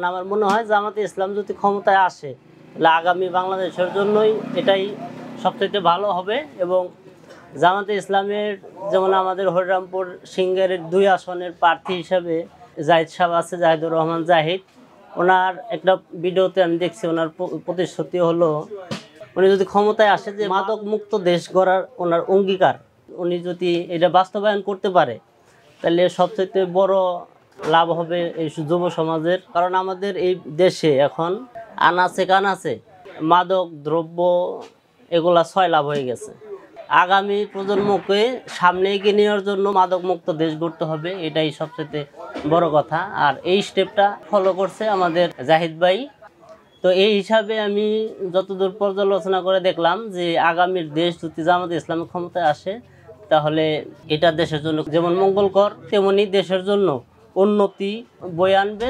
আমার মনে হয় জামাতে ইসলাম যদি ক্ষমতায় আসে তাহলে আগামী বাংলাদেশের জন্যই এটাই সবচেয়ে ভালো হবে। এবং জামাতে ইসলামের যেমন আমাদের হরিরামপুর সিংহের 2 আসনের প্রার্থী হিসাবে জাহিদ সাহেব আছে, জাহিদুর রহমান জাহিদ। ওনার একটা ভিডিওতে আমি দেখছি ওনার প্রতিশ্রুতি হলো উনি যদি ক্ষমতায় আসে যে মাদক মুক্ত দেশ গড়ার ওনার অঙ্গীকার, উনি যদি এটা বাস্তবায়ন করতে পারে তাহলে সবচেয়ে বড় লাভ হবে এই যুব সমাজের। কারণ আমাদের এই দেশে এখন আনাচে কানাচে মাদক দ্রব্য এগুলা লাভ হয়ে গেছে। আগামী প্রজন্মকে সামনে এগিয়ে নেওয়ার জন্য মাদক মুক্ত দেশ গড়তে হবে, এটাই সবচেয়ে বড় কথা। আর এই স্টেপটা ফলো করছে আমাদের জাহিদ ভাই। তো এই হিসাবে আমি যতদূর পর্যালোচনা করে দেখলাম যে আগামীর দেশ যদি জামাতে ইসলামের ক্ষমতায় আসে তাহলে এটা দেশের জন্য যেমন মঙ্গলকর তেমনি দেশের জন্য উন্নতি বয়ে আনবে।